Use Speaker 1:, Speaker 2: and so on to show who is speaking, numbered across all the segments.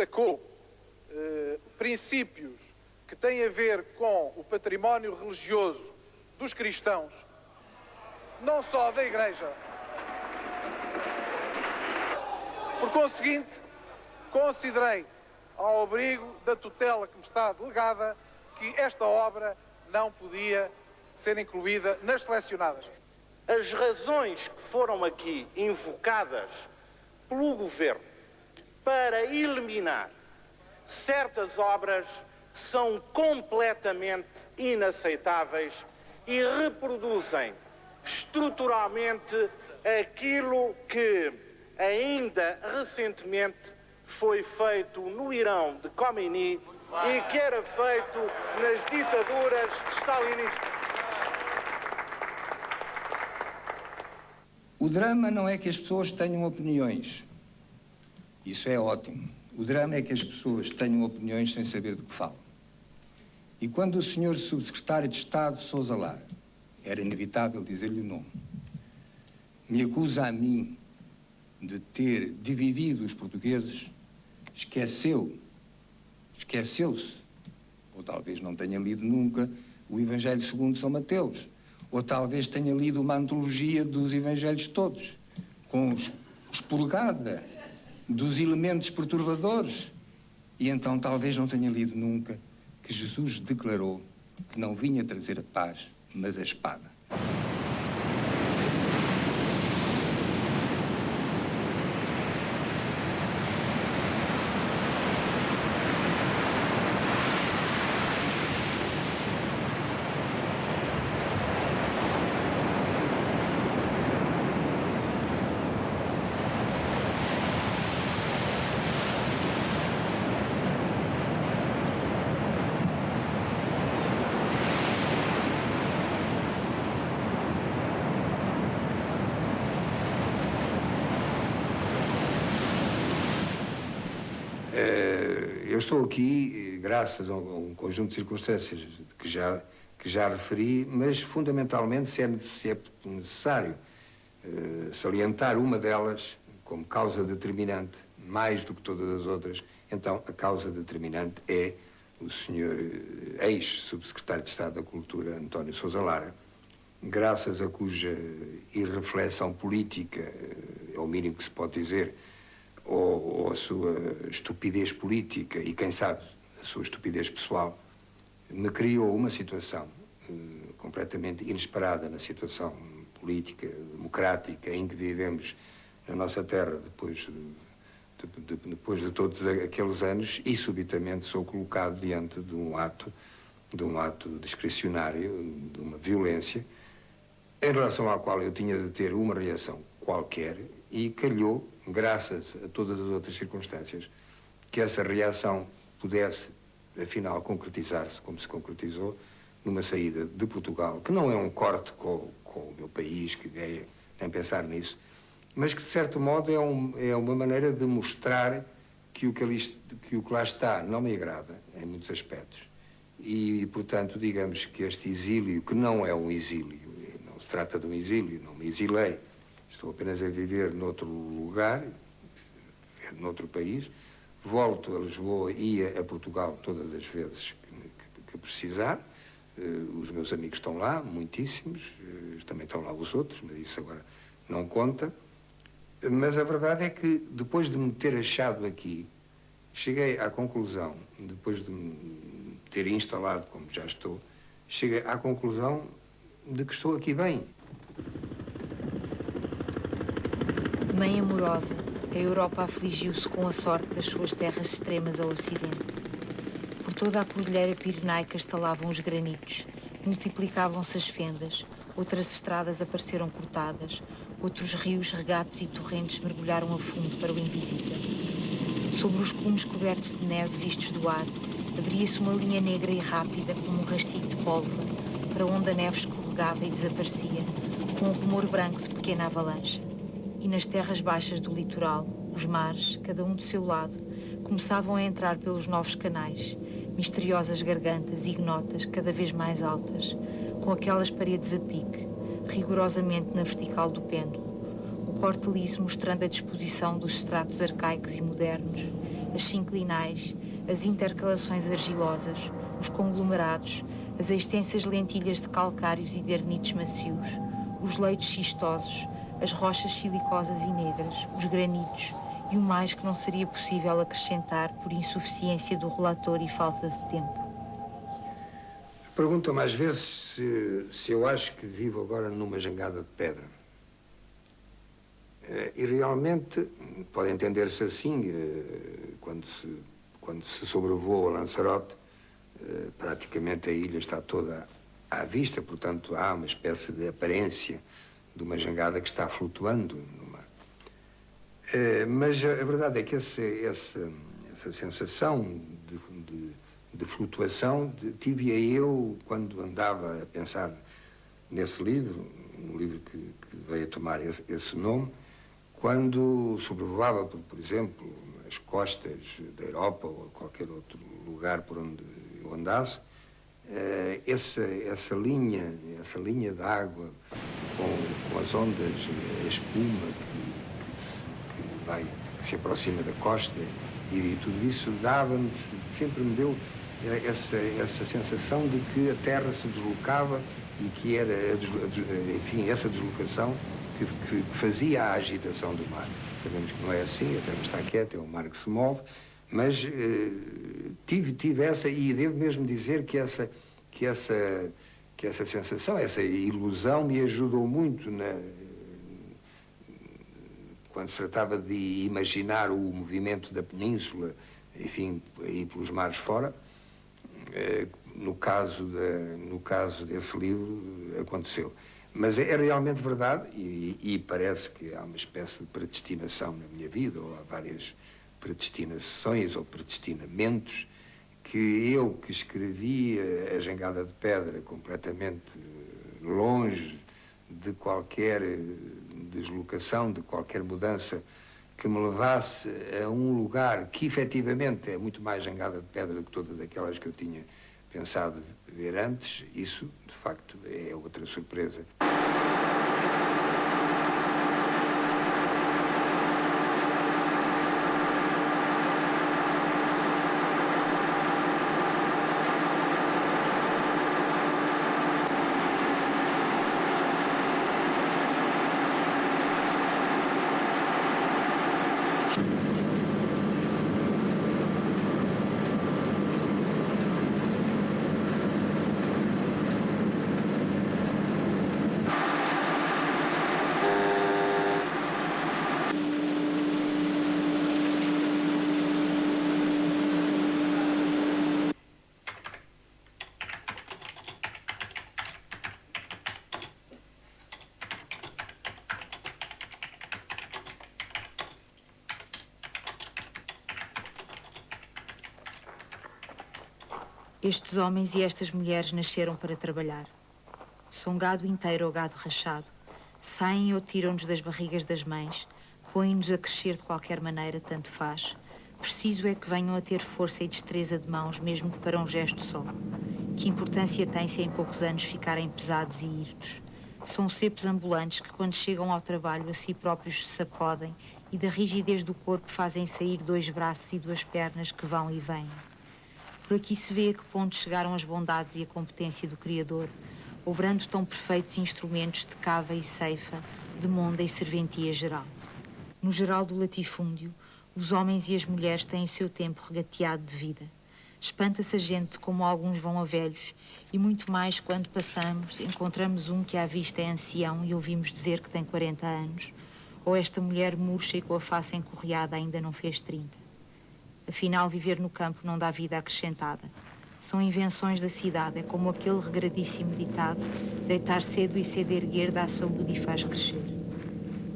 Speaker 1: atacou princípios que têm a ver com o património religioso dos cristãos, não só da Igreja. Por conseguinte, considerei, ao abrigo da tutela que me está delegada, que esta obra não podia ser incluída nas selecionadas.
Speaker 2: As razões que foram aqui invocadas pelo Governo para eliminar certas obras são completamente inaceitáveis e reproduzem estruturalmente aquilo que ainda recentemente foi feito no Irão de Khomeini e que era feito nas ditaduras stalinistas.
Speaker 3: O drama não é que as pessoas tenham opiniões. Isso é ótimo. O drama é que as pessoas tenham opiniões sem saber do que falam. E quando o Sr. Subsecretário de Estado Sousa Lara, era inevitável dizer-lhe o nome, me acusa a mim de ter dividido os portugueses, esqueceu-se, ou talvez não tenha lido nunca, o Evangelho segundo São Mateus, ou talvez tenha lido uma antologia dos Evangelhos todos, com expurgada dos elementos perturbadores, e então talvez não tenha lido nunca que Jesus declarou que não vinha trazer a paz, mas a espada. Eu estou aqui graças a um conjunto de circunstâncias que já referi, mas fundamentalmente se é necessário salientar uma delas como causa determinante, mais do que todas as outras, então a causa determinante é o Sr. ex-subsecretário de Estado da Cultura, António Sousa Lara, graças a cuja irreflexão política, é o mínimo que se pode dizer, ou a sua estupidez política e, quem sabe, a sua estupidez pessoal, me criou uma situação completamente inesperada na situação política, democrática, em que vivemos na nossa terra depois de todos aqueles anos, e subitamente sou colocado diante de um ato discricionário, de uma violência, em relação à qual eu tinha de ter uma reação qualquer, e calhou, graças a todas as outras circunstâncias, que essa reação pudesse, afinal, concretizar-se, como se concretizou, numa saída de Portugal, que não é um corte com o meu país, que ideia, nem pensar nisso, mas que, de certo modo, é uma maneira de mostrar que o que lá está não me agrada, em muitos aspectos. E, portanto, digamos que este exílio, que não é um exílio, não se trata de um exílio, não me exilei, estou apenas a viver noutro lugar, noutro país, volto a Lisboa e ia a Portugal todas as vezes que precisar. Os meus amigos estão lá, muitíssimos, também estão lá os outros, mas isso agora não conta. Mas a verdade é que, depois de me ter achado aqui, cheguei à conclusão, depois de me ter instalado como já estou, cheguei à conclusão de que estou aqui bem.
Speaker 4: Mãe amorosa, a Europa afligiu-se com a sorte das suas terras extremas ao ocidente. Por toda a cordilheira pirenaica estalavam os granitos, multiplicavam-se as fendas, outras estradas apareceram cortadas, outros rios, regatos e torrentes mergulharam a fundo para o invisível. Sobre os cumes cobertos de neve vistos do ar, abria-se uma linha negra e rápida como um rastilho de pólvora, para onde a neve escorregava e desaparecia, com um rumor branco de pequena avalanche. E nas terras baixas do litoral, os mares, cada um do seu lado, começavam a entrar pelos novos canais, misteriosas gargantas ignotas cada vez mais altas, com aquelas paredes a pique, rigorosamente na vertical do pêndulo, o corte liso mostrando a disposição dos estratos arcaicos e modernos, as sinclinais, as intercalações argilosas, os conglomerados, as extensas lentilhas de calcários e de arnitos macios, os leitos xistosos, as rochas silicosas e negras, os granitos e o mais que não seria possível acrescentar por insuficiência do relator e falta de tempo.
Speaker 3: Perguntam-me às vezes se eu acho que vivo agora numa jangada de pedra. E realmente pode entender-se assim, quando se sobrevoa Lanzarote, praticamente a ilha está toda à vista, portanto há uma espécie de aparência de uma jangada que está flutuando. Mas a verdade é que essa sensação de flutuação tive-a eu quando andava a pensar nesse livro, um livro que veio a tomar esse nome, quando sobrevoava, por exemplo, as costas da Europa ou qualquer outro lugar por onde eu andasse, essa linha de água com as ondas, a espuma que se aproxima da costa e tudo isso sempre me deu essa sensação de que a terra se deslocava e que era, enfim, essa deslocação que fazia a agitação do mar. Sabemos que não é assim, a terra está quieta, é o mar que se move, mas tive essa, e devo mesmo dizer que essa sensação, essa ilusão me ajudou muito quando se tratava de imaginar o movimento da península, enfim, aí pelos mares fora. No caso desse livro, aconteceu. Mas é realmente verdade, e parece que há uma espécie de predestinação na minha vida, ou há várias predestinações ou predestinamentos, que eu que escrevi a Jangada de Pedra completamente longe de qualquer deslocação, de qualquer mudança que me levasse a um lugar que efetivamente é muito mais Jangada de Pedra do que todas aquelas que eu tinha pensado ver antes, isso de facto é outra surpresa.
Speaker 4: Estes homens e estas mulheres nasceram para trabalhar. São gado inteiro ou gado rachado. Saem ou tiram-nos das barrigas das mães, põem-nos a crescer de qualquer maneira, tanto faz. Preciso é que venham a ter força e destreza de mãos, mesmo que para um gesto só. Que importância tem se em poucos anos ficarem pesados e hirtos? São cepos ambulantes que, quando chegam ao trabalho, a si próprios se sacodem e da rigidez do corpo fazem sair 2 braços e 2 pernas que vão e vêm. Por aqui se vê a que ponto chegaram as bondades e a competência do Criador, obrando tão perfeitos instrumentos de cava e ceifa, de monda e serventia geral. No geral do latifúndio, os homens e as mulheres têm seu tempo regateado de vida. Espanta-se a gente como alguns vão a velhos, e muito mais quando passamos, encontramos um que à vista é ancião e ouvimos dizer que tem 40 anos, ou esta mulher murcha e com a face encorreada ainda não fez 30. Afinal, viver no campo não dá vida acrescentada. São invenções da cidade, é como aquele regradíssimo ditado: deitar cedo e cedo erguer dá saúde e faz crescer.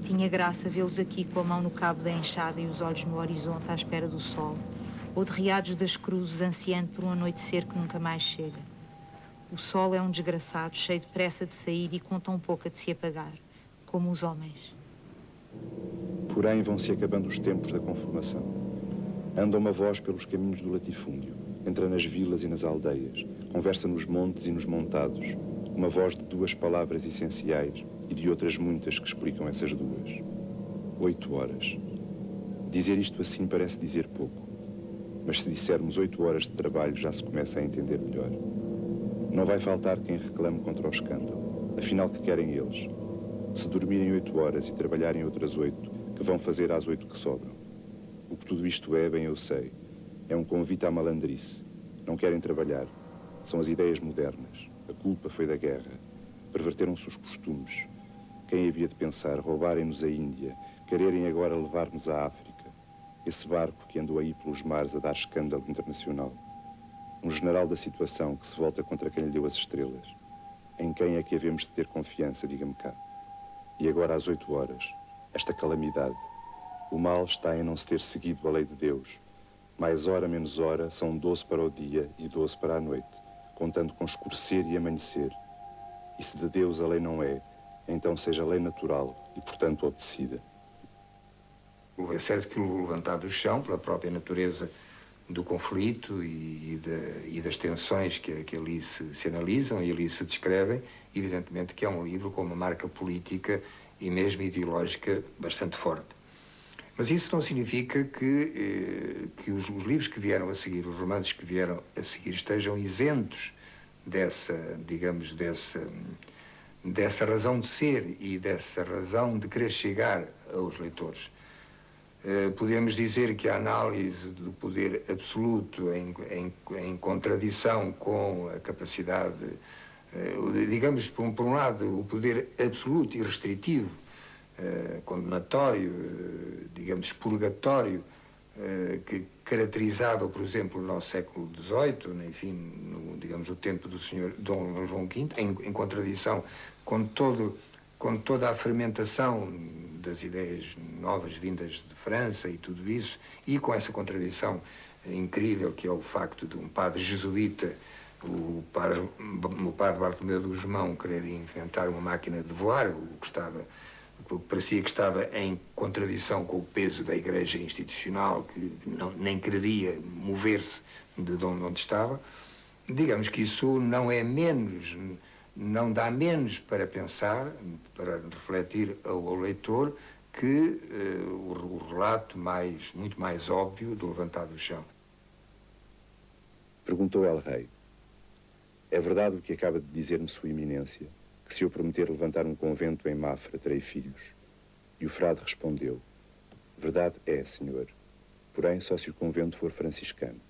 Speaker 4: Tinha graça vê-los aqui com a mão no cabo da enxada e os olhos no horizonte à espera do sol, ou derriados das cruzes ansiando por um anoitecer que nunca mais chega. O sol é um desgraçado, cheio de pressa de sair e com tão pouca de se apagar, como os homens.
Speaker 5: Porém, vão-se acabando os tempos da conformação. Anda uma voz pelos caminhos do latifúndio, entra nas vilas e nas aldeias, conversa nos montes e nos montados, uma voz de 2 palavras essenciais e de outras muitas que explicam essas 2. 8 horas. Dizer isto assim parece dizer pouco. mas se dissermos 8 horas de trabalho já se começa a entender melhor. Não vai faltar quem reclame contra o escândalo. Afinal, que querem eles? Se dormirem 8 horas e trabalharem outras 8, que vão fazer às 8 que sobram? O que tudo isto é, bem eu sei, é um convite à malandrice. Não querem trabalhar. São as ideias modernas. A culpa foi da guerra. Perverteram-se os costumes. Quem havia de pensar roubarem-nos a Índia, quererem agora levar-nos à África? Esse barco que andou aí pelos mares a dar escândalo internacional. Um general da situação que se volta contra quem lhe deu as estrelas. Em quem é que havemos de ter confiança, diga-me cá? E agora às 8 horas, esta calamidade. O mal está em não se ter seguido a lei de Deus. Mais hora, menos hora, são 12 para o dia e 12 para a noite, contando com escurecer e amanhecer. E se de Deus a lei não é, então seja lei natural e, portanto, obedecida.
Speaker 3: É certo que o levantar do chão, pela própria natureza do conflito e das tensões que ali se analisam e ali se descrevem, evidentemente que é um livro com uma marca política e mesmo ideológica bastante forte. Mas isso não significa que os livros que vieram a seguir, os romances que vieram a seguir, estejam isentos dessa razão de ser e dessa razão de querer chegar aos leitores. Podemos dizer que a análise do poder absoluto em contradição com a capacidade, digamos, por um lado, o poder absoluto e restritivo, condenatório, digamos, expurgatório, que caracterizava, por exemplo, o nosso século XVIII, enfim, digamos, o tempo do Sr. Dom João V, em contradição com toda a fermentação das ideias novas vindas de França e tudo isso, e com essa contradição incrível que é o facto de um padre jesuíta, o padre Bartolomeu de Gusmão, querer inventar uma máquina de voar, o que parecia que estava em contradição com o peso da Igreja institucional, que nem quereria mover-se de onde estava. Digamos que isso não dá menos para pensar, para refletir ao leitor, que o relato muito mais óbvio do levantar do chão.
Speaker 5: Perguntou El Rei: é verdade o que acaba de dizer-me Sua Eminência, que se eu prometer levantar um convento em Mafra, terei filhos? E o frade respondeu: verdade é, senhor, porém só se o convento for franciscano.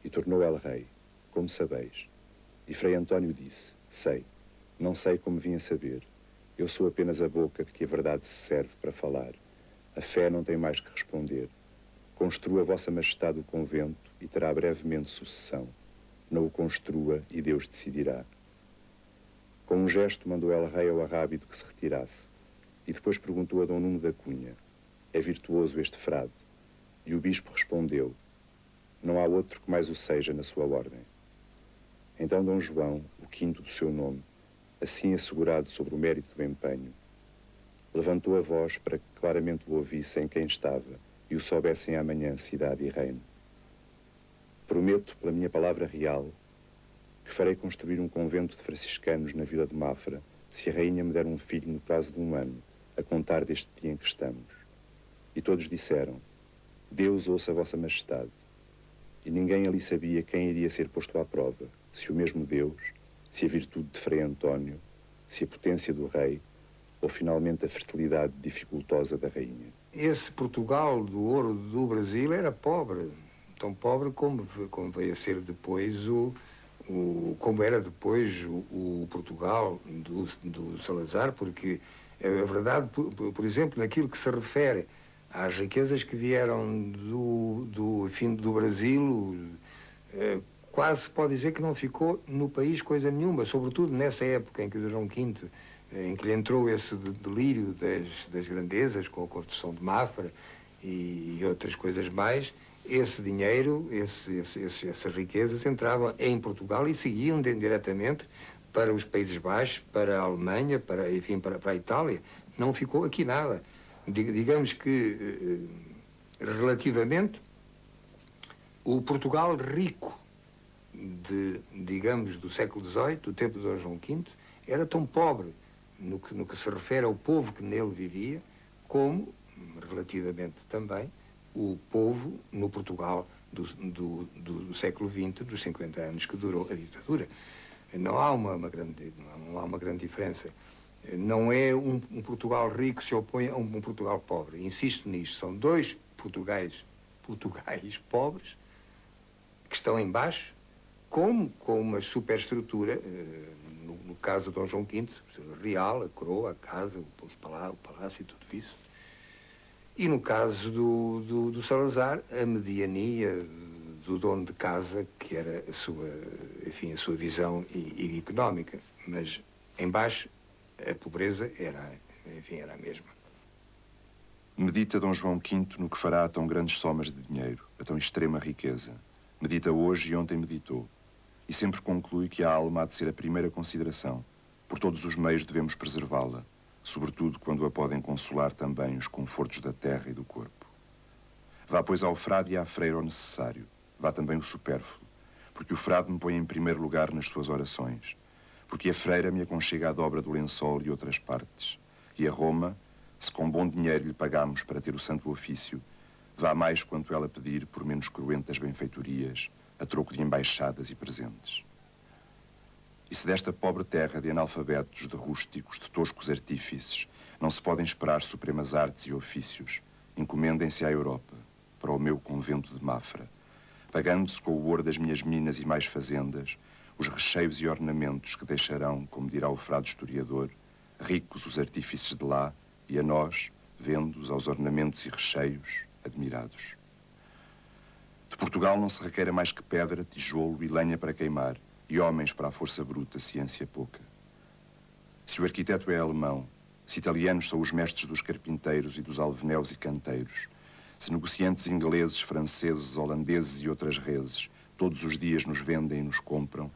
Speaker 5: E tornou El Rei: como sabeis? E Frei António disse: sei, não sei como vim a saber. Eu sou apenas a boca de que a verdade se serve para falar. A fé não tem mais que responder. Construa Vossa Majestade o convento e terá brevemente sucessão. Não o construa e Deus decidirá. Com um gesto mandou El Rei ao arrábido que se retirasse e depois perguntou a Dom Nuno da Cunha: é virtuoso este frade? E o bispo respondeu: não há outro que mais o seja na sua ordem. Então Dom João, o quinto do seu nome, assim assegurado sobre o mérito do empenho, levantou a voz para que claramente o ouvissem quem estava e o soubessem amanhã cidade e reino. Prometo, pela minha palavra real, que farei construir um convento de franciscanos na vila de Mafra, se a rainha me der um filho no prazo de 1 ano, a contar deste dia em que estamos. E todos disseram: Deus ouça a Vossa Majestade. E ninguém ali sabia quem iria ser posto à prova, se o mesmo Deus, se a virtude de Frei António, se a potência do rei, ou finalmente a fertilidade dificultosa da rainha.
Speaker 3: Esse Portugal do ouro do Brasil era pobre, tão pobre como veio a ser depois como era depois o Portugal do Salazar, porque é verdade, por exemplo, naquilo que se refere às riquezas que vieram do Brasil, quase se pode dizer que não ficou no país coisa nenhuma, sobretudo nessa época em que o João V, em que lhe entrou esse delírio das grandezas, com a construção de Mafra e outras coisas mais. Esse dinheiro, essas riquezas entravam em Portugal e seguiam diretamente para os Países Baixos, para a Alemanha, para a Itália. Não ficou aqui nada. Digamos que, relativamente, o Portugal rico digamos, do século XVIII, do tempo de Dom João V, era tão pobre no que se refere ao povo que nele vivia, como, relativamente também, o povo no Portugal do século XX, dos 50 anos que durou a ditadura. Não há uma grande diferença. Não é um Portugal rico que se opõe a um Portugal pobre. Insisto nisto. São dois Portugais pobres que estão em baixo, com uma superestrutura, no caso de Dom João V, real, a coroa, a casa, o palácio e tudo isso. E no caso do Salazar, a mediania do dono de casa, que era a sua visão económica. Mas em baixo, a pobreza era a mesma.
Speaker 5: Medita Dom João V no que fará a tão grandes somas de dinheiro, a tão extrema riqueza. Medita hoje e ontem meditou. E sempre conclui que a alma há de ser a primeira consideração. Por todos os meios devemos preservá-la, sobretudo quando a podem consolar também os confortos da terra e do corpo. Vá, pois, ao frade e à freira o necessário. Vá também o supérfluo, porque o frade me põe em primeiro lugar nas suas orações, porque a freira me aconchega à dobra do lençol e outras partes, e a Roma, se com bom dinheiro lhe pagamos para ter o santo ofício, vá mais quanto ela pedir por menos cruentas benfeitorias, a troco de embaixadas e presentes. E se desta pobre terra de analfabetos, de rústicos, de toscos artífices, não se podem esperar supremas artes e ofícios, encomendem-se à Europa, para o meu convento de Mafra, pagando-se com o ouro das minhas minas e mais fazendas, os recheios e ornamentos que deixarão, como dirá o frade historiador, ricos os artífices de lá, e a nós, vendo-os aos ornamentos e recheios, admirados. De Portugal não se requer mais que pedra, tijolo e lenha para queimar, e homens para a força bruta, ciência pouca. Se o arquiteto é alemão, se italianos são os mestres dos carpinteiros e dos alvenéus e canteiros, se negociantes ingleses, franceses, holandeses e outras reses todos os dias nos vendem e nos compram,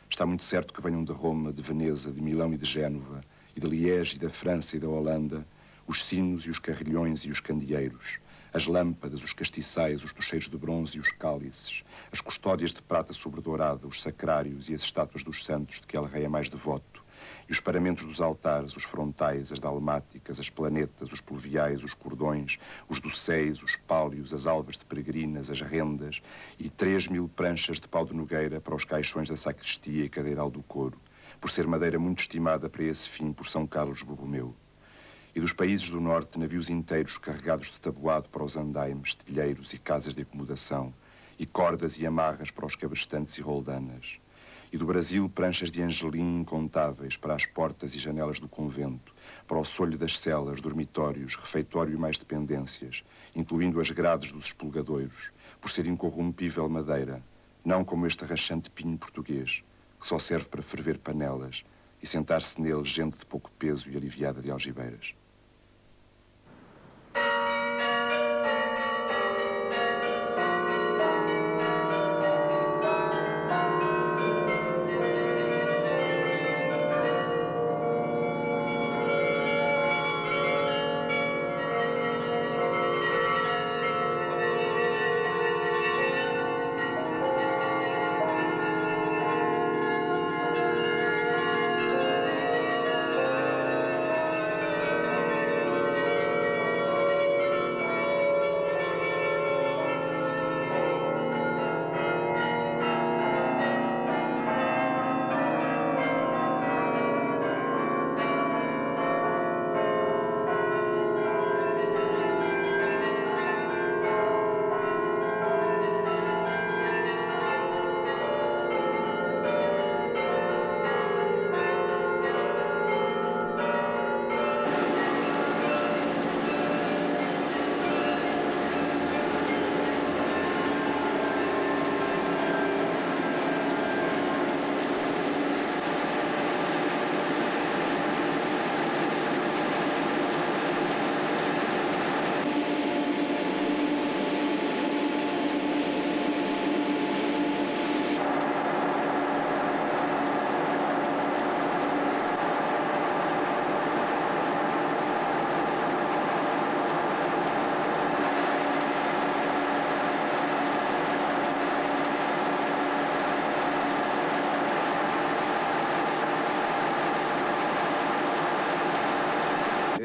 Speaker 5: está muito certo que venham de Roma, de Veneza, de Milão e de Génova, e de Liege, e da França e da Holanda, os sinos e os carrilhões e os candeeiros, as lâmpadas, os castiçais, os tocheiros de bronze e os cálices, as custódias de prata sobredourada, os sacrários e as estátuas dos santos de que el rei é mais devoto, e os paramentos dos altares, os frontais, as dalmáticas, as planetas, os pluviais, os cordões, os docéis, os pálios, as albas de peregrinas, as rendas, e 3.000 pranchas de pau de nogueira para os caixões da sacristia e cadeiral do coro, por ser madeira muito estimada para esse fim por São Carlos Borromeu. E dos países do norte, navios inteiros carregados de tabuado para os andaimes, tilheiros e casas de acomodação, e cordas e amarras para os cabrestantes e roldanas. E do Brasil, pranchas de angelim incontáveis para as portas e janelas do convento, para o solho das celas, dormitórios, refeitório e mais dependências, incluindo as grades dos espolgadouros, por ser incorrompível madeira, não como este rachante pinho português, que só serve para ferver panelas e sentar-se nele gente de pouco peso e aliviada de algibeiras.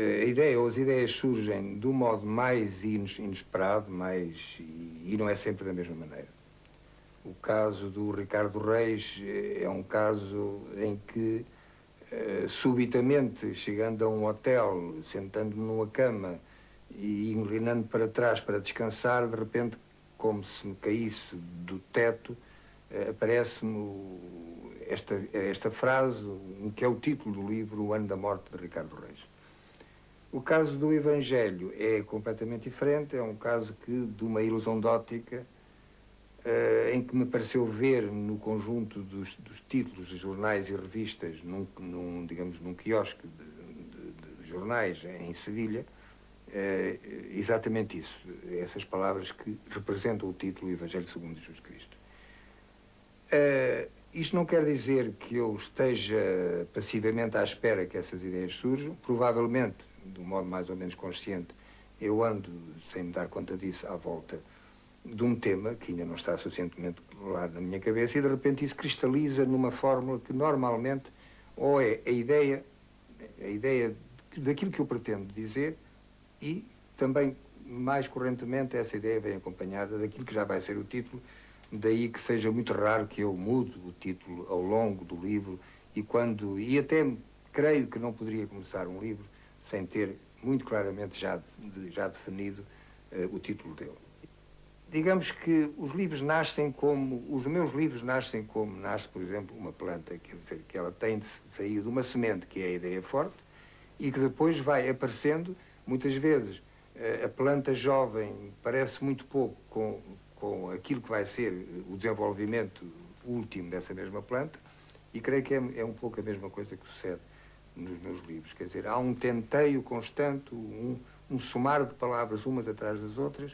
Speaker 3: a ideia ou as ideias surgem de um modo mais inesperado, e não é sempre da mesma maneira. O caso do Ricardo Reis é um caso em que, subitamente, chegando a um hotel, sentando-me numa cama e inclinando para trás para descansar, de repente, como se me caísse do teto, aparece-me esta frase, que é o título do livro, O Ano da Morte de Ricardo Reis. O caso do Evangelho é completamente diferente, é um caso de uma ilusão de óptica, em que me pareceu ver no conjunto dos títulos de jornais e revistas, digamos, num quiosque de jornais em Sevilha, exatamente isso, essas palavras que representam o título Evangelho segundo Jesus Cristo. Isto não quer dizer que eu esteja passivamente à espera que essas ideias surjam. Provavelmente, de um modo mais ou menos consciente, eu ando, sem me dar conta disso, à volta de um tema que ainda não está suficientemente claro na minha cabeça, e de repente isso cristaliza numa fórmula que normalmente ou é a ideia daquilo que eu pretendo dizer, e também, mais correntemente, essa ideia vem acompanhada daquilo que já vai ser o título, daí que seja muito raro que eu mude o título ao longo do livro, e até creio que não poderia começar um livro sem ter muito claramente já definido o título dele. Digamos que os meus livros nascem como nasce, por exemplo, uma planta, quer dizer, que ela tem de sair de uma semente, que é a ideia forte, e que depois vai aparecendo, muitas vezes, a planta jovem parece muito pouco com aquilo que vai ser o desenvolvimento último dessa mesma planta, e creio que é um pouco a mesma coisa que sucede nos meus livros. Quer dizer, há um tenteio constante, um somar de palavras umas atrás das outras,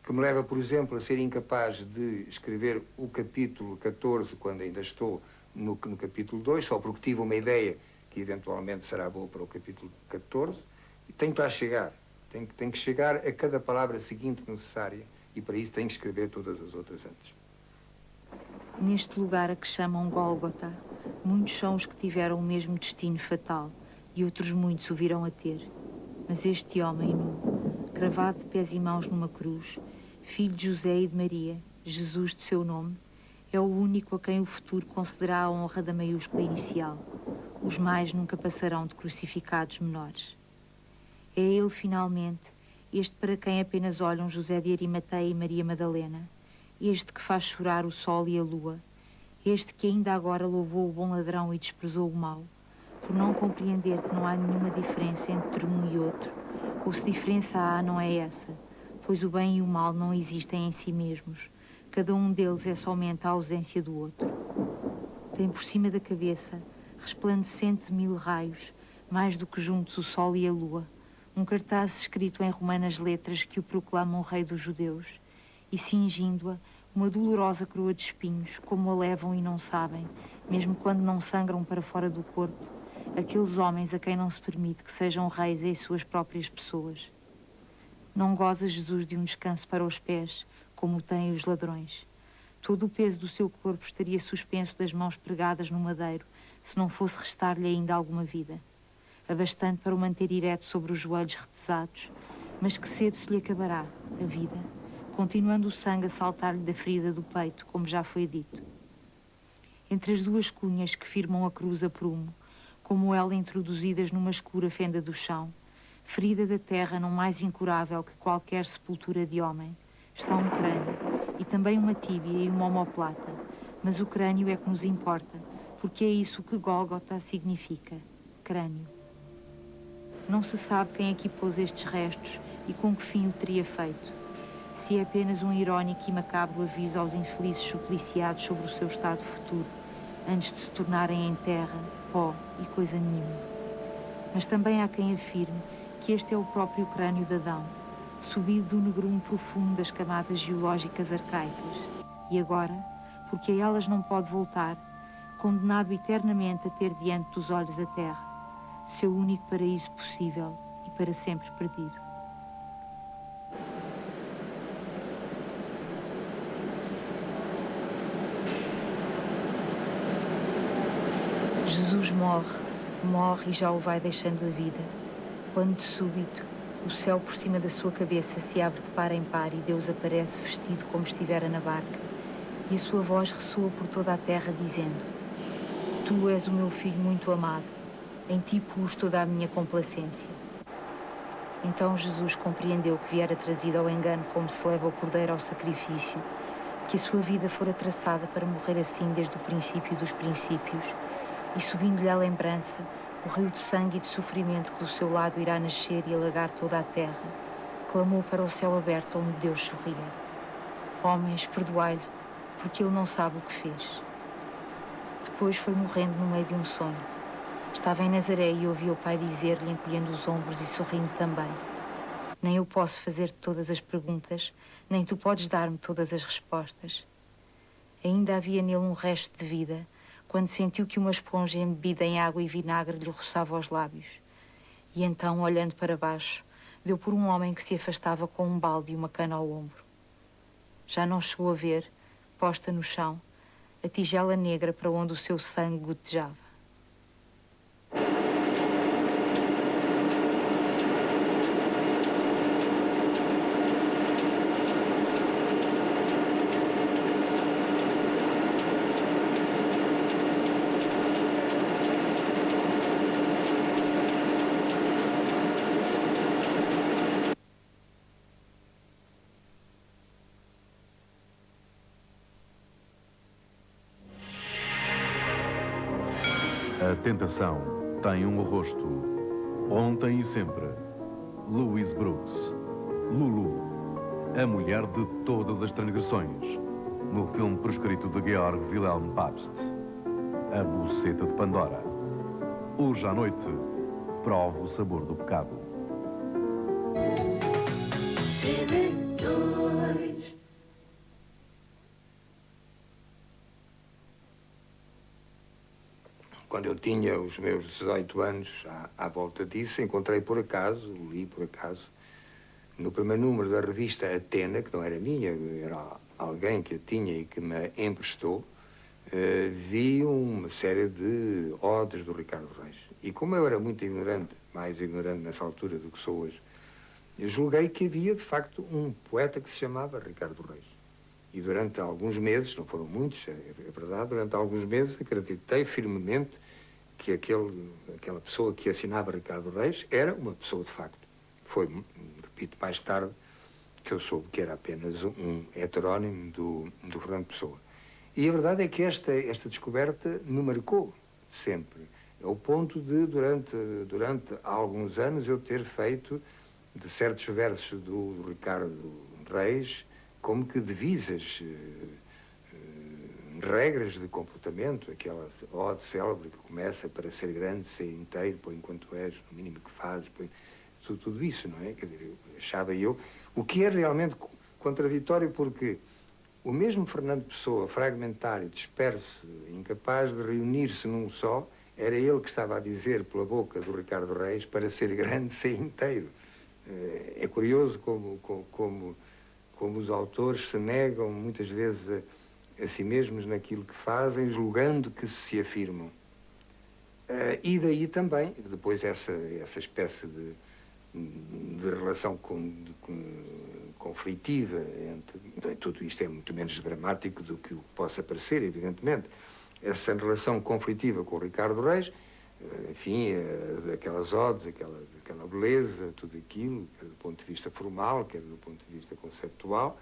Speaker 3: que me leva, por exemplo, a ser incapaz de escrever o capítulo 14 quando ainda estou no capítulo 2, só porque tive uma ideia que eventualmente será boa para o capítulo 14, e tenho que lá chegar. Tenho que chegar a cada palavra seguinte necessária, e para isso tenho que escrever todas as outras antes.
Speaker 4: Neste lugar a que chamam Gólgota, muitos são os que tiveram o mesmo destino fatal, e outros muitos o virão a ter. Mas este homem nu, cravado de pés e mãos numa cruz, filho de José e de Maria, Jesus de seu nome, é o único a quem o futuro concederá a honra da maiúscula inicial. Os mais nunca passarão de crucificados menores. É ele, finalmente, este para quem apenas olham José de Arimateia e Maria Madalena, este que faz chorar o sol e a lua, este que ainda agora louvou o bom ladrão e desprezou o mau, por não compreender que não há nenhuma diferença entre um e outro, ou se diferença há, não é essa, pois o bem e o mal não existem em si mesmos, cada um deles é somente a ausência do outro. Tem por cima da cabeça, resplandecente de 1000 raios, mais do que juntos o sol e a lua, um cartaz escrito em romanas letras que o proclamam o rei dos judeus, e cingindo-a uma dolorosa coroa de espinhos, como a levam e não sabem, mesmo quando não sangram para fora do corpo, aqueles homens a quem não se permite que sejam reis em suas próprias pessoas. Não goza Jesus de um descanso para os pés, como o têm os ladrões. Todo o peso do seu corpo estaria suspenso das mãos pregadas no madeiro, se não fosse restar-lhe ainda alguma vida. Abastante para o manter ereto sobre os joelhos retesados, mas que cedo se lhe acabará, a vida, continuando o sangue a saltar-lhe da ferida do peito, como já foi dito. Entre as duas cunhas que firmam a cruz a prumo, como ela introduzidas numa escura fenda do chão, ferida da terra não mais incurável que qualquer sepultura de homem, está um crânio, e também uma tíbia e uma omoplata, mas o crânio é que nos importa, porque é isso que Gólgota significa, crânio. Não se sabe quem aqui pôs estes restos e com que fim o teria feito, se é apenas um irónico e macabro aviso aos infelizes supliciados sobre o seu estado futuro, antes de se tornarem em terra, pó e coisa nenhuma. Mas também há quem afirme que este é o próprio crânio de Adão, subido do negrume profundo das camadas geológicas arcaicas, e agora, porque a elas não pode voltar, condenado eternamente a ter diante dos olhos a terra, seu único paraíso possível e para sempre perdido. Jesus morre e já o vai deixando a vida. quando de súbito o céu por cima da sua cabeça se abre de par em par e Deus aparece vestido como estivera na barca, e a sua voz ressoa por toda a terra, dizendo: Tu és o meu filho muito amado, em ti pus toda a minha complacência. Então Jesus compreendeu que viera trazido ao engano como se leva o cordeiro ao sacrifício, que a sua vida fora traçada para morrer assim desde o princípio dos princípios, e subindo-lhe à lembrança o rio de sangue e de sofrimento que do seu lado irá nascer e alagar toda a terra, clamou para o céu aberto onde Deus sorria: Homens, perdoai-lhe, porque ele não sabe o que fez. Depois foi morrendo no meio de um sonho. Estava em Nazaré e ouvi o Pai dizer-lhe, encolhendo os ombros e sorrindo também: Nem eu posso fazer-te todas as perguntas, nem tu podes dar-me todas as respostas. Ainda havia nele um resto de vida, quando sentiu que uma esponja embebida em água e vinagre lhe roçava os lábios. E então, olhando para baixo, deu por um homem que se afastava com um balde e uma cana ao ombro. Já não chegou a ver, posta no chão, a tigela negra para onde o seu sangue gotejava.
Speaker 6: A tentação tem um rosto. Ontem e sempre. Louise Brooks. Lulu. A mulher de todas as transgressões. No filme proscrito de Georg Wilhelm Pabst. A buceta de Pandora. Hoje à noite, prove o sabor do pecado.
Speaker 3: Quando eu tinha os meus 18 anos, à volta disso, encontrei por acaso, li por acaso, no primeiro número da revista Atena, que não era minha, era alguém que a tinha e que me emprestou, vi uma série de odes do Ricardo Reis. E como eu era muito ignorante, mais ignorante nessa altura do que sou hoje, eu julguei que havia, de facto, um poeta que se chamava Ricardo Reis. E durante alguns meses, não foram muitos, é verdade, durante alguns meses acreditei firmemente que aquela pessoa que assinava Ricardo Reis era uma pessoa de facto. Foi, repito, mais tarde que eu soube que era apenas um heterónimo do Fernando Pessoa. E a verdade é que esta descoberta me marcou sempre. Ao ponto de, durante alguns anos, eu ter feito de certos versos do Ricardo Reis como que divisas, regras de comportamento, aquela ode célebre que começa: para ser grande, ser inteiro, por enquanto és, no mínimo que fazes, tudo isso, não é? Quer dizer, achava eu, o que é realmente contraditório, porque o mesmo Fernando Pessoa, fragmentário, disperso, incapaz de reunir-se num só, era ele que estava a dizer pela boca do Ricardo Reis: para ser grande, ser inteiro. É curioso como os autores se negam muitas vezes a si mesmos naquilo que fazem, julgando que se afirmam. E daí também, depois, essa espécie de relação conflitiva entre... Tudo isto é muito menos dramático do que o que possa parecer, evidentemente. Essa relação conflitiva com o Ricardo Reis, enfim, aquelas odes, aquela beleza, tudo aquilo, quer do ponto de vista formal, quer do ponto de vista conceptual,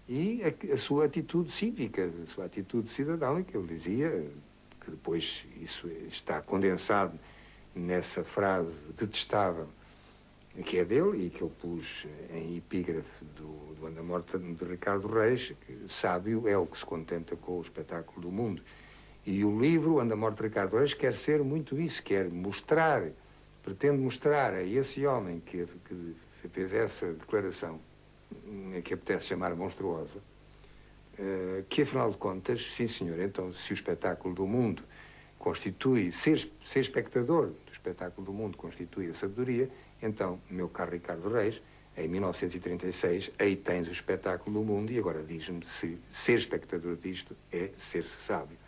Speaker 3: e a sua atitude cívica, a sua atitude cidadã, que ele dizia, que depois isso está condensado nessa frase detestável que é dele e que eu pus em epígrafe do Anda Morta de Ricardo Reis, que sábio é o que se contenta com o espetáculo do mundo. E o livro Anda Morta de Ricardo Reis quer ser muito isso, quer mostrar, pretende mostrar a esse homem que fez essa declaração, que apetece chamar monstruosa, que afinal de contas, sim senhor, então se o espetáculo do mundo constitui, ser espectador do espetáculo do mundo constitui a sabedoria, então, meu caro Ricardo Reis, em 1936, aí tens o espetáculo do mundo e agora diz-me se ser espectador disto é ser-se sábio.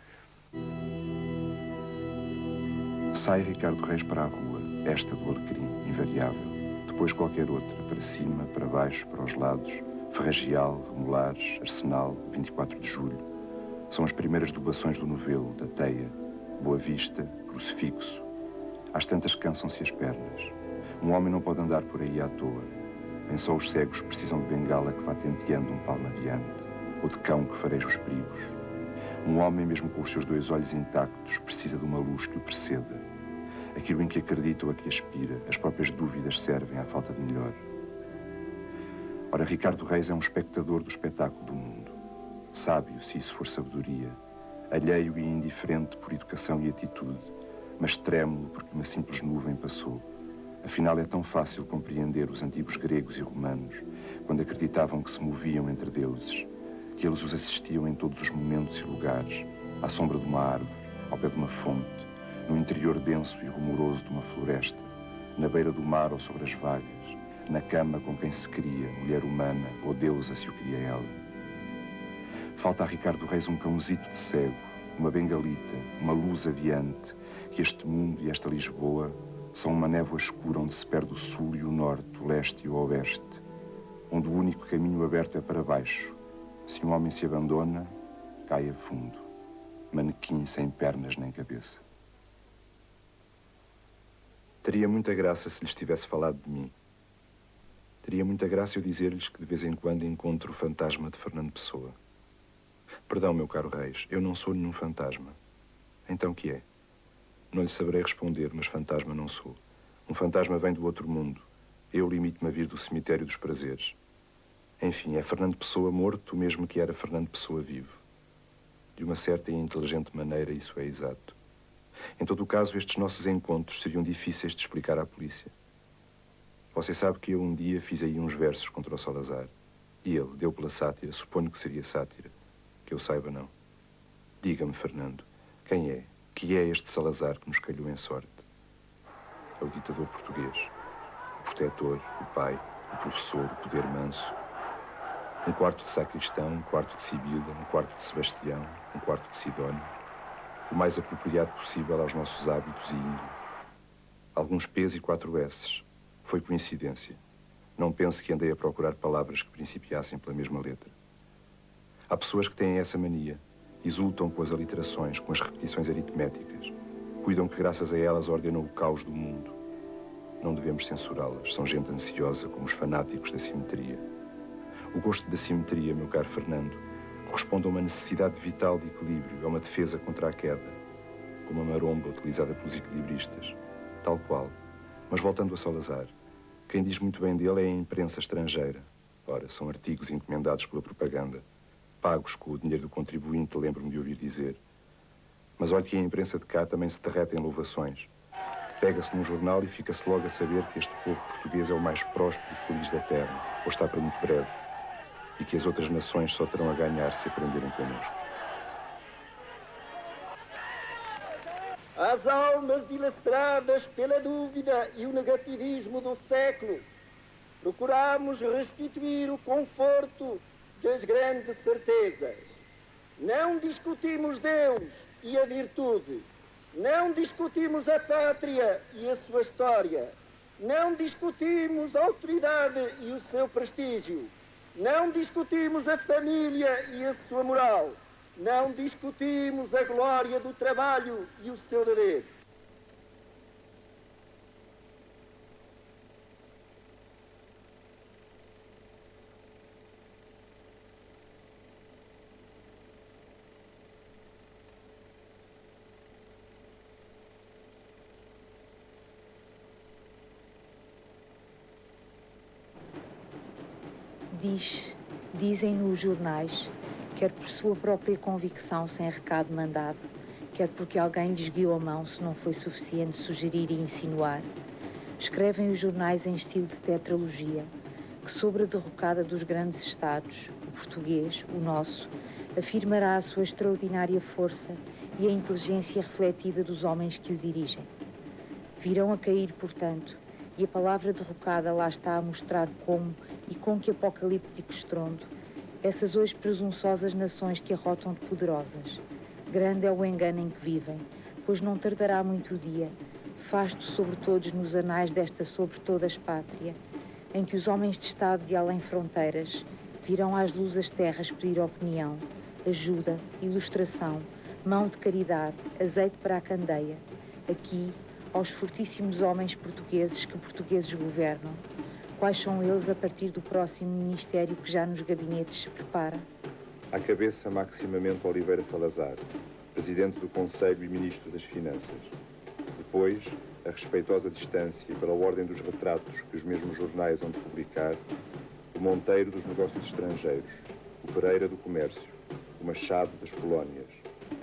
Speaker 5: Sai Ricardo Reis para a rua. esta do alecrim, invariável, depois qualquer outra, para cima, para baixo, para os lados, Ferragial, Remolares, Arsenal, 24 de Julho. São as primeiras dobações do novelo, da Teia, Boa Vista, Crucifixo. Às tantas cansam-se as pernas. Um homem não pode andar por aí à toa. Nem só os cegos precisam de bengala que vá tenteando um palmo adiante, ou de cão que fareja os perigos. Um homem, mesmo com os seus 2 olhos intactos, precisa de uma luz que o preceda. Aquilo em que acredita ou a que aspira, as próprias dúvidas servem à falta de melhor. Ora, Ricardo Reis é um espectador do espetáculo do mundo. Sábio, se isso for sabedoria. Alheio e indiferente por educação e atitude, mas trêmulo porque uma simples nuvem passou. Afinal, é tão fácil compreender os antigos gregos e romanos, quando acreditavam que se moviam entre deuses, que eles os assistiam em todos os momentos e lugares, à sombra de uma árvore, ao pé de uma fonte, no interior denso e rumoroso de uma floresta, na beira do mar ou sobre as vagas, na cama com quem se queria, mulher humana ou deusa se o queria ela. Falta a Ricardo Reis um cãozito de cego, uma bengalita, uma luz adiante, que este mundo e esta Lisboa são uma névoa escura onde se perde o sul e o norte, o leste e o oeste, onde o único caminho aberto é para baixo. Se um homem se abandona, cai a fundo, manequim sem pernas nem cabeça. Teria muita graça se lhes tivesse falado de mim. Teria muita graça eu dizer-lhes que de vez em quando encontro o fantasma de Fernando Pessoa. Perdão, meu caro Reis, eu não sou nenhum fantasma. Então que é? Não lhe saberei responder, mas fantasma não sou. Um fantasma vem do outro mundo. Eu limito-me a vir do cemitério dos prazeres. Enfim, é Fernando Pessoa morto, o mesmo que era Fernando Pessoa vivo. De uma certa e inteligente maneira, isso é exato. Em todo o caso, estes nossos encontros seriam difíceis de explicar à polícia. Você sabe que eu um dia fiz aí uns versos contra o Salazar. E ele deu pela sátira, suponho que seria sátira. Que eu saiba, não. Diga-me, Fernando, quem é? Que é este Salazar que nos calhou em sorte? É o ditador português. O protetor, o pai, o professor, o poder manso. Um quarto de sacristão, um quarto de Sibila, um quarto de Sebastião, um quarto de Sidónio. O mais apropriado possível aos nossos hábitos e índole. Alguns P's e 4 S's. Foi coincidência. Não pense que andei a procurar palavras que principiassem pela mesma letra. Há pessoas que têm essa mania. Exultam com as aliterações, com as repetições aritméticas. Cuidam que, graças a elas, ordenam o caos do mundo. Não devemos censurá-las. São gente ansiosa, como os fanáticos da simetria. O gosto da simetria, meu caro Fernando, corresponde a uma necessidade vital de equilíbrio, a uma defesa contra a queda, como a maromba utilizada pelos equilibristas. Tal qual. Mas voltando a Salazar, quem diz muito bem dele é a imprensa estrangeira. Ora, são artigos encomendados pela propaganda, pagos com o dinheiro do contribuinte, lembro-me de ouvir dizer. Mas olhe que a imprensa de cá também se derrete em louvações. Pega-se num jornal e fica-se logo a saber que este povo português é o mais próspero e feliz da terra, ou está para muito breve, e que as outras nações só terão a ganhar se aprenderem connosco.
Speaker 7: Às almas dilaceradas pela dúvida e o negativismo do século, procuramos restituir o conforto das grandes certezas. Não discutimos Deus e a virtude. Não discutimos a pátria e a sua história. Não discutimos a autoridade e o seu prestígio. Não discutimos a família e a sua moral. Não discutimos a glória do trabalho e o seu dever.
Speaker 4: Dizem-no os jornais, quer por sua própria convicção sem recado mandado, quer porque alguém lhes guiou a mão se não foi suficiente sugerir e insinuar. Escrevem os jornais em estilo de tetralogia, que sobre a derrocada dos grandes Estados, o português, o nosso, afirmará a sua extraordinária força e a inteligência refletida dos homens que o dirigem. Virão a cair, portanto, e a palavra derrocada lá está a mostrar como e com que apocalíptico estrondo essas hoje presunçosas nações que arrotam de poderosas. Grande é o engano em que vivem, pois não tardará muito o dia, nefasto sobre todos nos anais desta sobre todas pátria, em que os homens de Estado de além fronteiras virão às luzes terras pedir opinião, ajuda, ilustração, mão de caridade, azeite para a candeia, aqui, aos fortíssimos homens portugueses que portugueses governam. Quais são eles a partir do próximo ministério que já nos gabinetes se prepara?
Speaker 5: À cabeça, maximamente Oliveira Salazar, presidente do Conselho e ministro das Finanças. Depois, a respeitosa distância pela ordem dos retratos que os mesmos jornais hão de publicar, o Monteiro dos Negócios Estrangeiros, o Pereira do Comércio, o Machado das Colónias,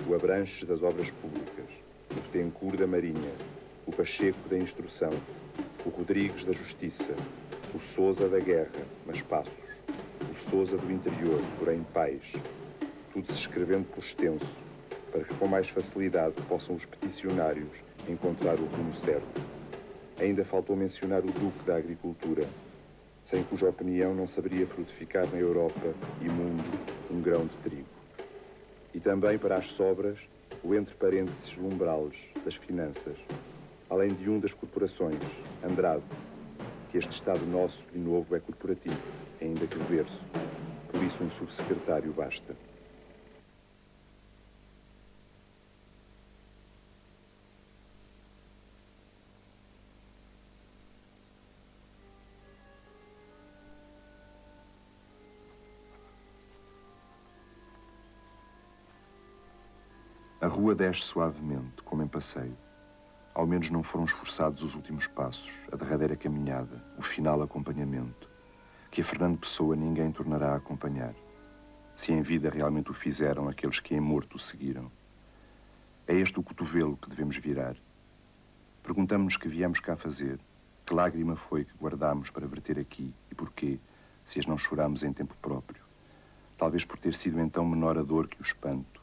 Speaker 5: o Abranches das Obras Públicas, o Betancourt da Marinha, o Pacheco da Instrução, o Rodrigues da Justiça, o Sousa da Guerra, mas passos, o Sousa do Interior, porém paz, tudo se escrevendo por extenso, para que com mais facilidade possam os peticionários encontrar o rumo certo. Ainda faltou mencionar o Duque da Agricultura, sem cuja opinião não saberia frutificar na Europa e mundo um grão de trigo. E também para as sobras, o entre parênteses umbrales das finanças, além de um das corporações, Andrade, que este Estado nosso e novo é corporativo, ainda que reverso. Por isso um subsecretário basta. A rua desce suavemente, como em passeio. Ao menos não foram esforçados os últimos passos, a derradeira caminhada, o final acompanhamento, que a Fernando Pessoa ninguém tornará a acompanhar, se em vida realmente o fizeram aqueles que em morto o seguiram. É este o cotovelo que devemos virar. Perguntamos-nos que viemos cá fazer, que lágrima foi que guardámos para verter aqui e porquê, se as não chorámos em tempo próprio. Talvez por ter sido então menor a dor que o espanto.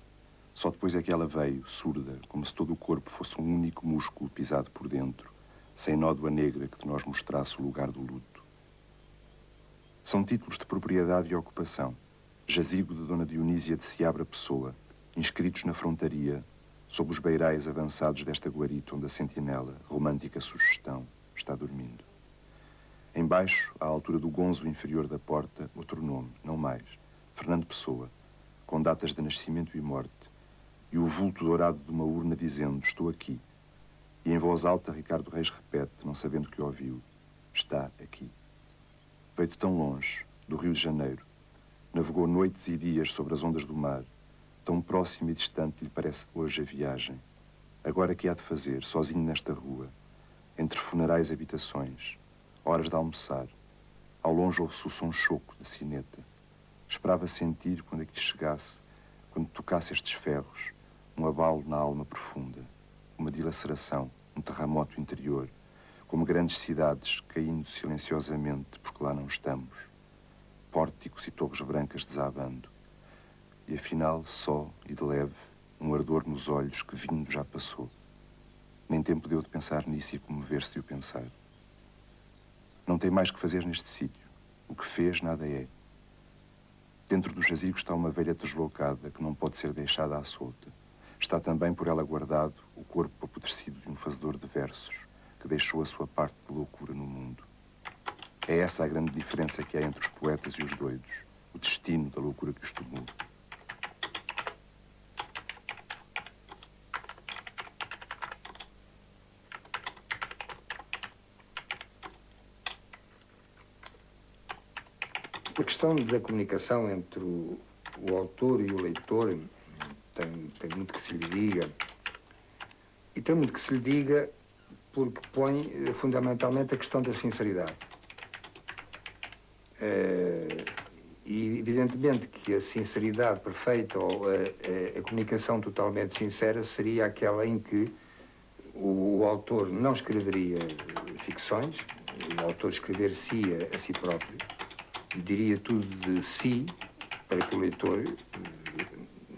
Speaker 5: Só depois é que ela veio, surda, como se todo o corpo fosse um único músculo pisado por dentro, sem nódoa negra que de nós mostrasse o lugar do luto. São títulos de propriedade e ocupação. Jazigo de Dona Dionísia de Seabra Pessoa, inscritos na frontaria, sob os beirais avançados desta guarita onde a sentinela, romântica sugestão, está dormindo. Embaixo, à altura do gonzo inferior da porta, outro nome, não mais, Fernando Pessoa, com datas de nascimento e morte, e o vulto dourado de uma urna dizendo, estou aqui. E em voz alta Ricardo Reis repete, não sabendo que ouviu, está aqui. Veio de tão longe, do Rio de Janeiro, navegou noites e dias sobre as ondas do mar, tão próximo e distante lhe parece hoje a viagem. Agora que há de fazer, sozinho nesta rua, entre funerais e habitações, horas de almoçar, ao longe ouve-se o som choco da sineta. Esperava sentir, quando é que lhe chegasse, quando tocasse estes ferros, um abalo na alma profunda, uma dilaceração, um terremoto interior, como grandes cidades caindo silenciosamente porque lá não estamos, pórticos e torres brancas desabando, e afinal só e de leve um ardor nos olhos que vindo já passou. Nem tempo deu de pensar nisso e comover-se de o pensar. Não tem mais que fazer neste sítio. O que fez nada é. Dentro do jazigo está uma velha deslocada que não pode ser deixada à solta. Está também por ela guardado o corpo apodrecido de um fazedor de versos que deixou a sua parte de loucura no mundo. É essa a grande diferença que há entre os poetas e os doidos, o destino da loucura que os tomou.
Speaker 3: A questão da comunicação entre o autor e o leitor tem muito que se lhe diga. E tem muito que se lhe diga porque põe fundamentalmente a questão da sinceridade. E evidentemente que a sinceridade perfeita ou a comunicação totalmente sincera seria aquela em que o autor não escreveria ficções, o autor escrever-se a si próprio, diria tudo de si, para que o leitor,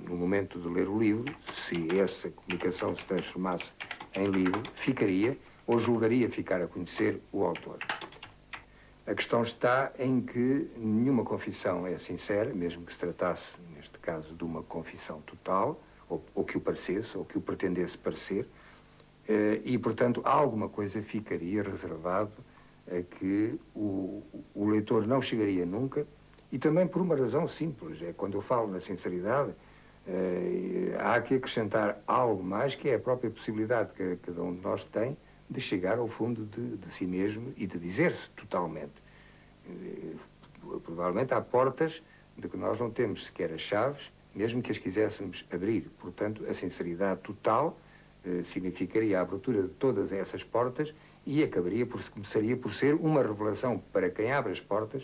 Speaker 3: no momento de ler o livro, se essa comunicação se transformasse em livro, ficaria ou julgaria ficar a conhecer o autor. A questão está em que nenhuma confissão é sincera, mesmo que se tratasse, neste caso, de uma confissão total, ou que o parecesse, ou que o pretendesse parecer, E, portanto, alguma coisa ficaria reservado a que o leitor não chegaria nunca, e também por uma razão simples, é quando eu falo na sinceridade, há que acrescentar algo mais, que é a própria possibilidade que cada um de nós tem de chegar ao fundo de si mesmo e de dizer-se totalmente. Provavelmente há portas de que nós não temos sequer as chaves, mesmo que as quiséssemos abrir. Portanto, a sinceridade total significaria a abertura de todas essas portas e começaria por ser uma revelação para quem abre as portas,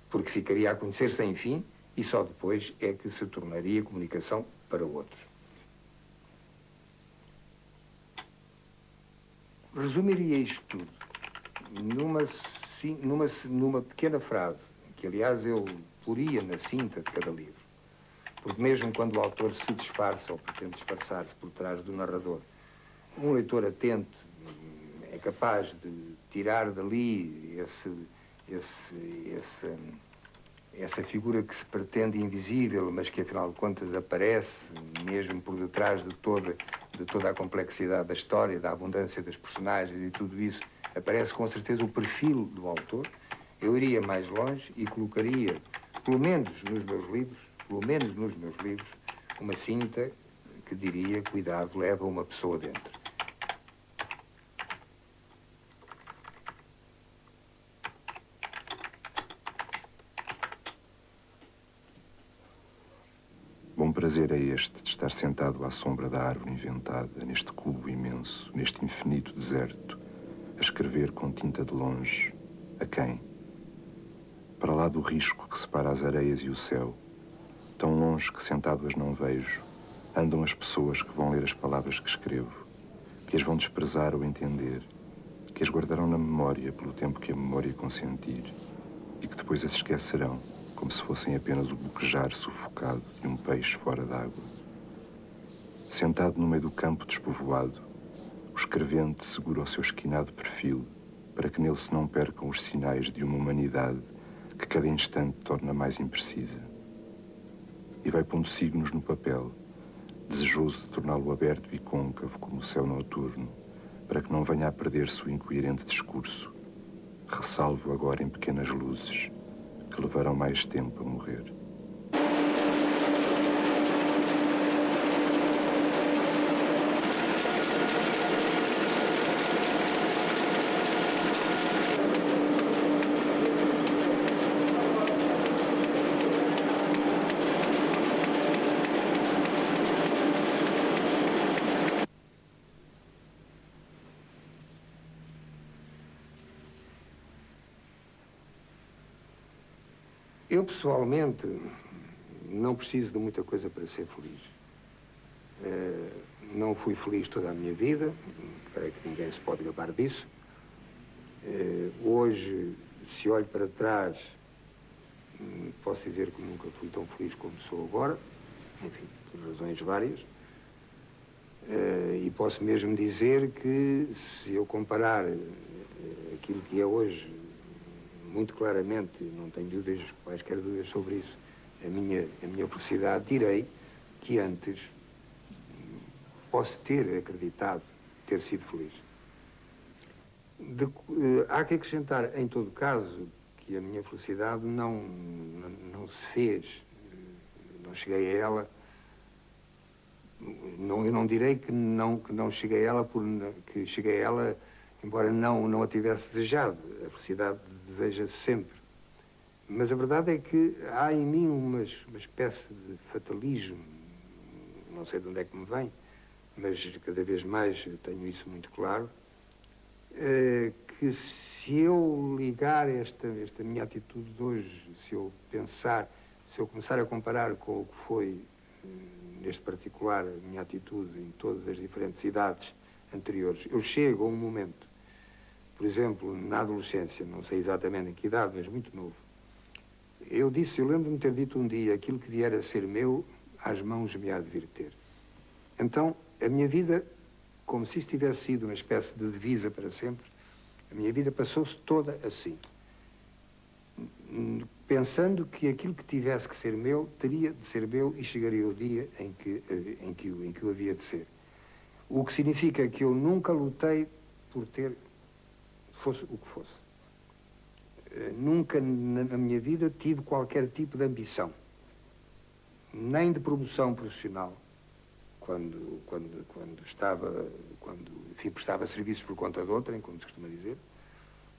Speaker 3: porque ficaria a conhecer sem fim e só depois é que se tornaria comunicação para outros. Resumiria isto tudo numa pequena frase, que aliás eu poria na cinta de cada livro, porque mesmo quando o autor se disfarça ou pretende disfarçar-se por trás do narrador, um leitor atento é capaz de tirar dali essa figura que se pretende invisível, mas que afinal de contas aparece mesmo por detrás de toda a complexidade da história, da abundância das personagens e tudo isso, aparece com certeza o perfil do autor. Eu iria mais longe e colocaria, pelo menos nos meus livros, uma cinta que diria: cuidado, leva uma pessoa dentro.
Speaker 5: Bom prazer é este de estar sentado à sombra da árvore inventada, neste cubo imenso, neste infinito deserto, a escrever com tinta de longe. A quem? Para lá do risco que separa as areias e o céu, tão longe que sentado as não vejo, andam as pessoas que vão ler as palavras que escrevo, que as vão desprezar ou entender, que as guardarão na memória pelo tempo que a memória consentir, e que depois as esquecerão, como se fossem apenas o boquejar sufocado de um peixe fora d'água. Sentado no meio do campo despovoado, o escrevente segura o seu esquinado perfil para que nele se não percam os sinais de uma humanidade que cada instante torna mais imprecisa. E vai pondo signos no papel, desejoso de torná-lo aberto e côncavo como o céu noturno, para que não venha a perder-se o incoerente discurso. Ressalvo agora em pequenas luzes, que levarão mais tempo a morrer.
Speaker 3: Eu, pessoalmente, não preciso de muita coisa para ser feliz. Não fui feliz toda a minha vida, creio que ninguém se pode gabar disso. Hoje, se olho para trás, posso dizer que nunca fui tão feliz como sou agora, enfim, por razões várias. E posso mesmo dizer que, se eu comparar aquilo que é hoje, muito claramente, não tenho dúvidas, quaisquer dúvidas sobre isso, a minha felicidade, direi que antes posso ter acreditado ter sido feliz. Há que acrescentar, em todo caso, que a minha felicidade não se fez, não cheguei a ela. Eu não direi que não cheguei a ela, que cheguei a ela embora não a tivesse desejado. A felicidade deseja-se sempre. Mas a verdade é que há em mim uma espécie de fatalismo, não sei de onde é que me vem, mas cada vez mais eu tenho isso muito claro, que se eu ligar esta minha atitude de hoje, se eu começar a comparar com o que foi, neste particular, a minha atitude em todas as diferentes idades anteriores, eu chego a um momento, por exemplo, na adolescência, não sei exatamente em que idade, mas muito novo, eu lembro-me de ter dito um dia: aquilo que vier a ser meu, às mãos me há de vir ter. Então, a minha vida, como se isso tivesse sido uma espécie de divisa para sempre, a minha vida passou-se toda assim, pensando que aquilo que tivesse que ser meu, teria de ser meu e chegaria o dia em que o havia de ser. O que significa que eu nunca lutei por ter, fosse o que fosse. Nunca na minha vida tive qualquer tipo de ambição, nem de promoção profissional, quando enfim, prestava serviços por conta de outrem, como se costuma dizer.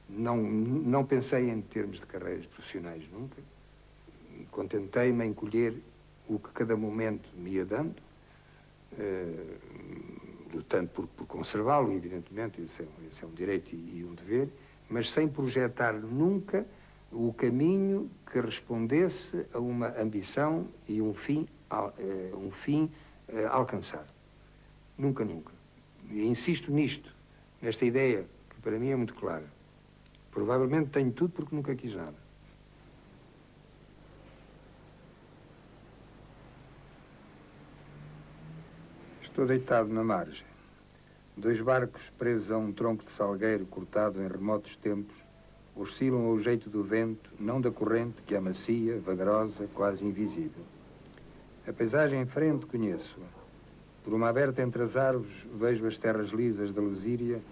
Speaker 3: Não pensei em termos de carreiras profissionais nunca. Contentei-me em colher o que cada momento me ia dando, lutando por conservá-lo, evidentemente, esse é um direito e um dever, mas sem projetar nunca o caminho que respondesse a uma ambição e um fim alcançado. Nunca, nunca. E insisto nisto, nesta ideia, que para mim é muito clara. Provavelmente tenho tudo porque nunca quis nada. Estou deitado na margem. 2 barcos presos a um tronco de salgueiro cortado em remotos tempos oscilam ao jeito do vento, não da corrente, que é macia, vagarosa, quase invisível. A paisagem em frente conheço-a. Por uma aberta entre as árvores vejo as terras lisas da Lusíria,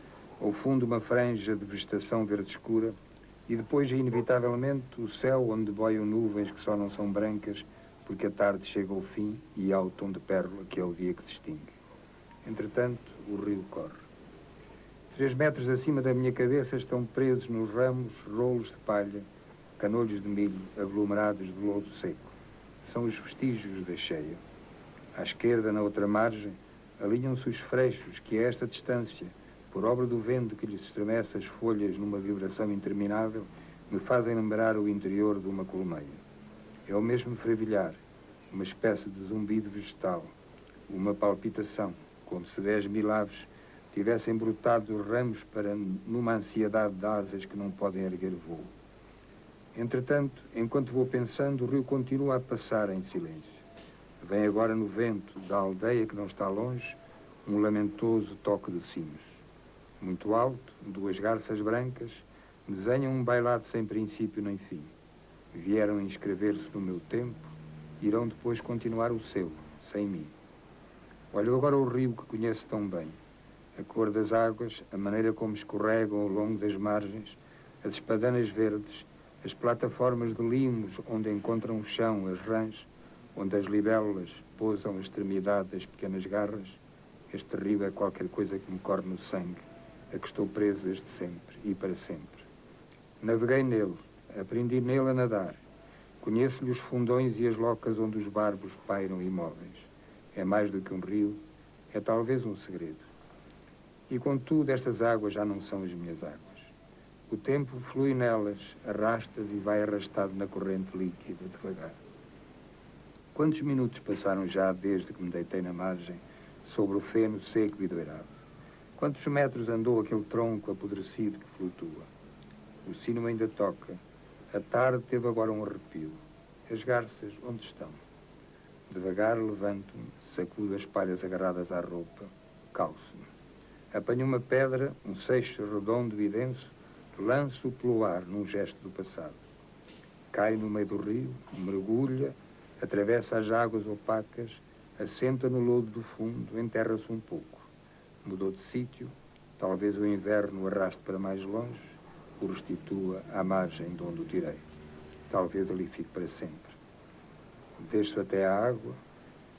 Speaker 3: ao fundo uma franja de vegetação verde escura e depois, inevitavelmente, o céu onde boiam nuvens que só não são brancas porque a tarde chega ao fim e há o tom de pérola que é o dia que se extingue. Entretanto, o rio corre. 3 metros acima da minha cabeça estão presos nos ramos rolos de palha, canolhos de milho aglomerados de lodo seco. São os vestígios da cheia. À esquerda, na outra margem, alinham-se os freixos que, a esta distância, por obra do vento que lhes estremece as folhas numa vibração interminável, me fazem lembrar o interior de uma colmeia. É o mesmo fervilhar, uma espécie de zumbido vegetal, uma palpitação, como se 10.000 aves tivessem brotado os ramos para numa ansiedade de asas que não podem erguer voo. Entretanto, enquanto vou pensando, o rio continua a passar em silêncio. Vem agora no vento da aldeia que não está longe, um lamentoso toque de sinos. Muito alto, 2 garças brancas desenham um bailado sem princípio nem fim. Vieram inscrever-se no meu tempo, irão depois continuar o seu, sem mim. Olho agora o rio que conheço tão bem. A cor das águas, a maneira como escorregam ao longo das margens, as espadanas verdes, as plataformas de limos onde encontram o chão as rãs, onde as libélulas pousam a extremidade das pequenas garras. Este rio é qualquer coisa que me corre no sangue, a que estou preso desde sempre e para sempre. Naveguei nele, aprendi nele a nadar. Conheço-lhe os fundões e as locas onde os barbos pairam imóveis. É mais do que um rio, é talvez um segredo. E contudo, estas águas já não são as minhas águas. O tempo flui nelas, arrasta-as e vai arrastado na corrente líquida, devagar. Quantos minutos passaram já desde que me deitei na margem, sobre o feno seco e doirado? Quantos metros andou aquele tronco apodrecido que flutua? O sino ainda toca. A tarde teve agora um arrepio. As garças, onde estão? Devagar levanto-me, sacudo as palhas agarradas à roupa, calço-me. Apanho uma pedra, um seixo redondo e denso, lanço-o pelo ar num gesto do passado. Cai no meio do rio, mergulha, atravessa as águas opacas, assenta no lodo do fundo, enterra-se um pouco. Mudou de sítio, talvez o inverno o arraste para mais longe, o restitua à margem de onde o tirei. Talvez ali fique para sempre. Desço até à água,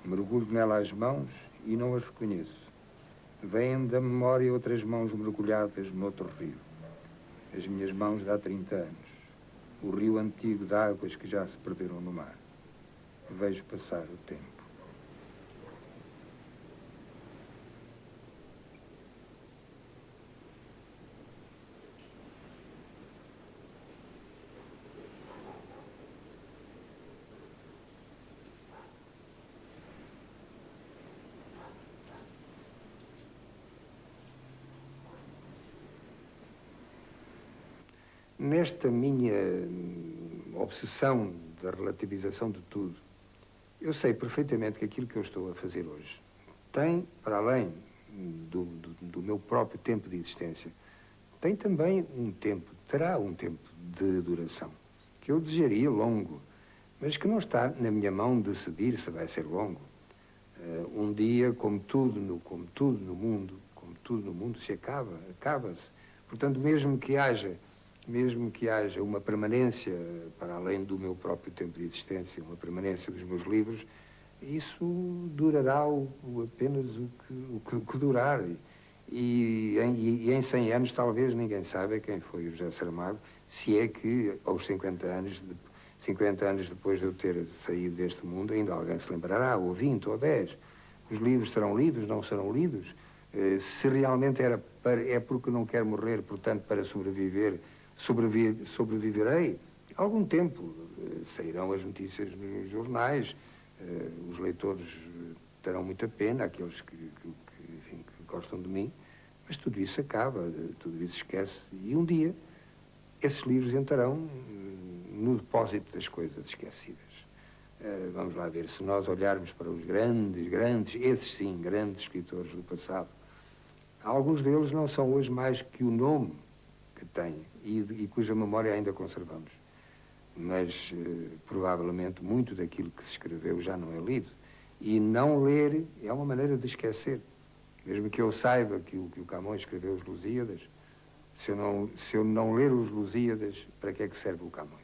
Speaker 3: mergulho nela as mãos e não as reconheço. Vêm da memória outras mãos mergulhadas noutro rio. As minhas mãos de há 30 anos. O rio antigo de águas que já se perderam no mar. Vejo passar o tempo. Nesta minha obsessão da relativização de tudo, eu sei perfeitamente que aquilo que eu estou a fazer hoje tem, para além do meu próprio tempo de existência, tem também terá um tempo de duração, que eu desejaria longo, mas que não está na minha mão decidir se vai ser longo. Um dia, como tudo no mundo, se acaba-se. Portanto, mesmo que haja uma permanência, para além do meu próprio tempo de existência, uma permanência dos meus livros, isso durará apenas o que durar. E em 100 anos talvez ninguém saiba quem foi o José Saramago, se é que aos 50 anos depois de eu ter saído deste mundo, ainda alguém se lembrará, ou 20 ou 10. Os livros serão lidos, não serão lidos? Se realmente é porque não quero morrer, portanto, para sobreviverei. Algum tempo sairão as notícias nos jornais, os leitores terão muita pena, aqueles que gostam de mim, mas tudo isso acaba, tudo isso esquece. E um dia, esses livros entrarão no depósito das coisas esquecidas. Vamos lá ver, se nós olharmos para os grandes, esses sim, grandes escritores do passado, alguns deles não são hoje mais que o nome que têm e cuja memória ainda conservamos. Mas, provavelmente, muito daquilo que se escreveu já não é lido. E não ler é uma maneira de esquecer. Mesmo que eu saiba que o Camões escreveu os Lusíadas, se eu não ler os Lusíadas, para que é que serve o Camões?